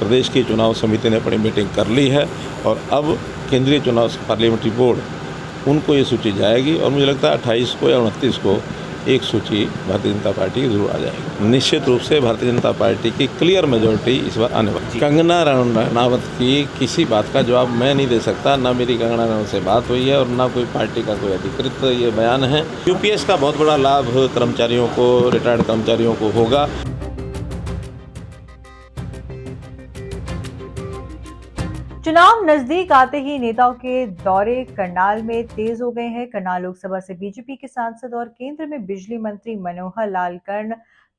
प्रदेश की चुनाव समिति ने अपनी मीटिंग कर ली है और अब केंद्रीय चुनाव पार्लियामेंट्री बोर्ड उनको ये सूची जाएगी और मुझे लगता है 28 को या 29 को एक सूची भारतीय जनता पार्टी की जरूर आ जाएगी। निश्चित रूप से भारतीय जनता पार्टी की क्लियर मेजॉरिटी इस बार आने वाली। कंगना रनावत की किसी बात का जवाब मैं नहीं दे सकता, ना मेरी कंगना रनावत से बात हुई है और ना कोई पार्टी का कोई अधिकृत ये बयान है। यूपीएस का बहुत बड़ा लाभ कर्मचारियों को, रिटायर्ड कर्मचारियों को होगा। चुनाव नजदीक आते ही नेताओं के दौरे करनाल में तेज हो गए हैं। करनाल लोकसभा से बीजेपी के सांसद और केंद्र में बिजली मंत्री मनोहर लाल कर्ण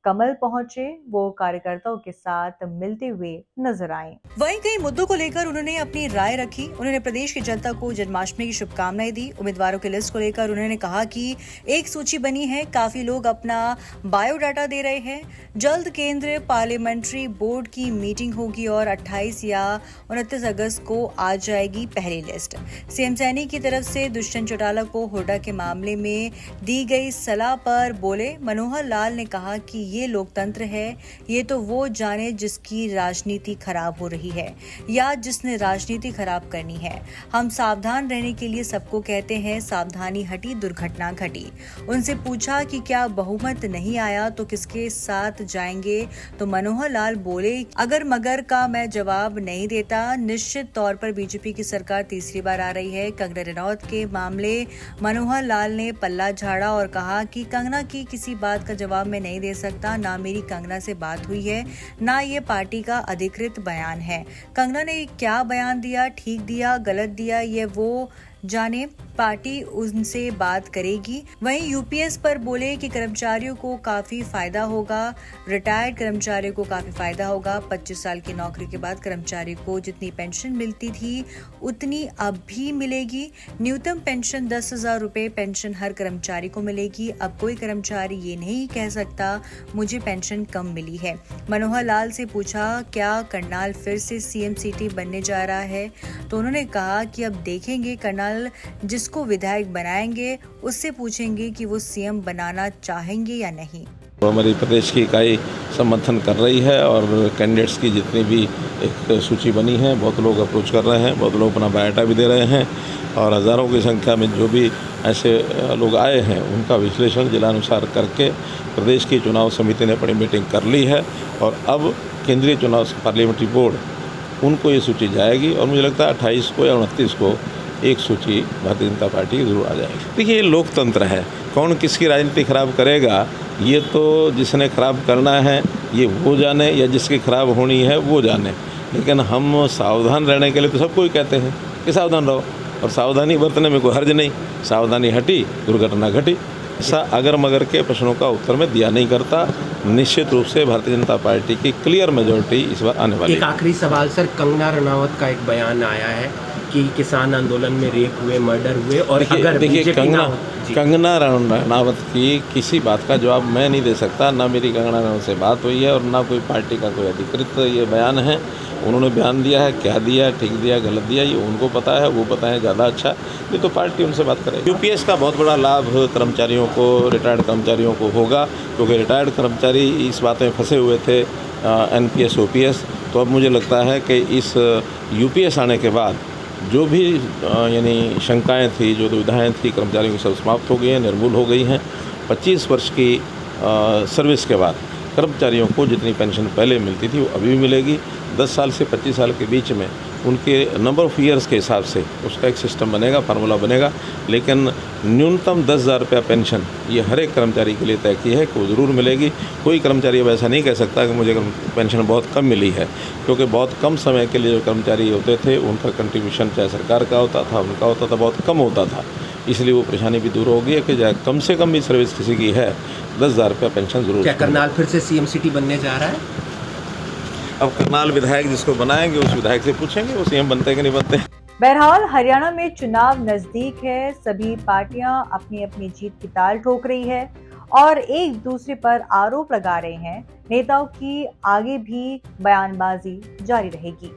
कमल पहुंचे। वो कार्यकर्ताओं के साथ मिलते हुए नजर आए। वहीं कई मुद्दों को लेकर उन्होंने अपनी राय रखी। उन्होंने प्रदेश की जनता को जन्माष्टमी की शुभकामनाएं दी। उम्मीदवारों की लिस्ट को लेकर उन्होंने कहा कि एक सूची बनी है, काफी लोग अपना बायोडाटा दे रहे हैं। जल्द केंद्रीय पार्लियामेंट्री बोर्ड की मीटिंग होगी और 28 या 29 अगस्त को आ जाएगी पहली लिस्ट। सीएम सैनी की तरफ से दुष्यंत चौटाला को हुड्डा के मामले में दी गई सलाह पर बोले मनोहर लाल ने कहा कि ये लोकतंत्र है, ये तो वो जाने जिसकी राजनीति खराब हो रही है या जिसने राजनीति खराब करनी है। हम सावधान रहने के लिए सबको कहते हैं, सावधानी हटी दुर्घटना घटी। उनसे पूछा कि क्या बहुमत नहीं आया तो किसके साथ जाएंगे, तो मनोहर लाल बोले अगर मगर का मैं जवाब नहीं देता। निश्चित तौर पर बीजेपी की सरकार तीसरी बार आ रही है। कंगना रनौत के मामले मनोहर लाल ने पल्ला झाड़ा और कहा कि कंगना की किसी बात का जवाब मैं नहीं दे सकता, ना मेरी कंगना से बात हुई है, ना ये पार्टी का अधिकृत बयान है। कंगना ने क्या बयान दिया, ठीक दिया, गलत दिया, ये वो जाने, पार्टी उनसे बात करेगी। वहीं यूपीएस पर बोले कि कर्मचारियों को काफी फायदा होगा, रिटायर्ड कर्मचारियों को काफी फायदा होगा। 25 साल की नौकरी के बाद कर्मचारी को जितनी पेंशन मिलती थी उतनी अब भी मिलेगी। न्यूनतम पेंशन 10,000 रुपए पेंशन हर कर्मचारी को मिलेगी। अब कोई कर्मचारी ये नहीं कह सकता मुझे पेंशन कम मिली है। मनोहर लाल से पूछा क्या करनाल फिर से सीएम सिटी बनने जा रहा है, तो उन्होंने कहा कि अब देखेंगे, करनाल जिसको विधायक बनाएंगे उससे पूछेंगे कि वो सीएम बनाना चाहेंगे या नहीं। तो हमारी प्रदेश की इकाई समर्थन कर रही है और कैंडिडेट्स की जितनी भी एक सूची बनी है, बहुत लोग अप्रोच कर रहे हैं, बहुत लोग अपना बायोडाटा भी दे रहे हैं और हज़ारों की संख्या में जो भी ऐसे लोग आए हैं उनका विश्लेषण जिलानुसार करके प्रदेश की चुनाव समिति ने अपनी मीटिंग कर ली है और अब केंद्रीय चुनाव पार्लियामेंट्री बोर्ड उनको ये सूची जाएगी और मुझे लगता है 28 को या 29 को एक सूची भारतीय जनता पार्टी की जरूर आ जाएगी। देखिए, ये लोकतंत्र है, कौन किसकी राजनीति खराब करेगा ये तो जिसने खराब करना है ये वो जाने या जिसकी खराब होनी है वो जाने। लेकिन हम सावधान रहने के लिए तो सबको ही कहते हैं कि सावधान रहो और सावधानी बरतने में कोई हर्ज नहीं। सावधानी हटी दुर्घटना घटी। ऐसा अगर मगर के प्रश्नों का उत्तर मैं दिया नहीं करता। निश्चित रूप से भारतीय जनता पार्टी की क्लियर मेजॉरिटी इस बार आने वाली है। एक आखिरी सवाल सर, कंगना रनावत का एक बयान आया है कि किसान आंदोलन में रेप हुए, मर्डर हुए और अगर देखिए कंगना रनावत की किसी बात का जवाब मैं नहीं दे सकता, ना मेरी कंगना रनावत से बात हुई है और ना कोई पार्टी का कोई अधिकृत ये बयान है। उन्होंने बयान दिया है, क्या दिया, ठीक दिया, गलत दिया, ये उनको पता है, वो पता है ज़्यादा अच्छा। ये तो पार्टी उनसे बात करेगी। यूपीएस का बहुत बड़ा लाभ कर्मचारियों को, रिटायर्ड कर्मचारियों को होगा, क्योंकि रिटायर्ड कर्मचारी इस बात में फंसे हुए थे एनपीएस ओपीएस। तो अब मुझे लगता है कि इस यूपीएस आने के बाद जो भी यानी शंकाएं थी, जो दुविधाएं थी कर्मचारियों की सब समाप्त हो गई हैं, निर्मूल हो गई हैं। 25 वर्ष की सर्विस के बाद कर्मचारियों को जितनी पेंशन पहले मिलती थी वो अभी भी मिलेगी। 10 साल से 25 साल के बीच में उनके नंबर ऑफ़ ईयर्स के हिसाब से उसका एक सिस्टम बनेगा, फार्मूला बनेगा। लेकिन न्यूनतम 10,000 रुपया पेंशन ये हर एक कर्मचारी के लिए तय की है कि वो ज़रूर मिलेगी। कोई कर्मचारी अब ऐसा नहीं कह सकता कि मुझे पेंशन बहुत कम मिली है, क्योंकि बहुत कम समय के लिए जो कर्मचारी होते थे उनका कंट्रीब्यूशन चाहे सरकार का होता था, उनका होता था, बहुत कम होता था। इसलिए वो परेशानी भी दूर हो गई है कि चाहे कम से कम भी सर्विस किसी की है 10,000 रुपया पेंशन जरूर। क्या करनाल फिर से सीएम सिटी बनने जा रहा है? अब करनाल विधायक जिसको बनाएंगे उस विधायक से पूछेंगे वो सीएम बनते हैं कि नहीं बनते। बहरहाल हरियाणा में चुनाव नजदीक है। सभी पार्टियां अपनी अपनी जीत की ताल ठोक रही है और एक दूसरे पर आरोप लगा रहे हैं। नेताओं की आगे भी बयानबाजी जारी रहेगी।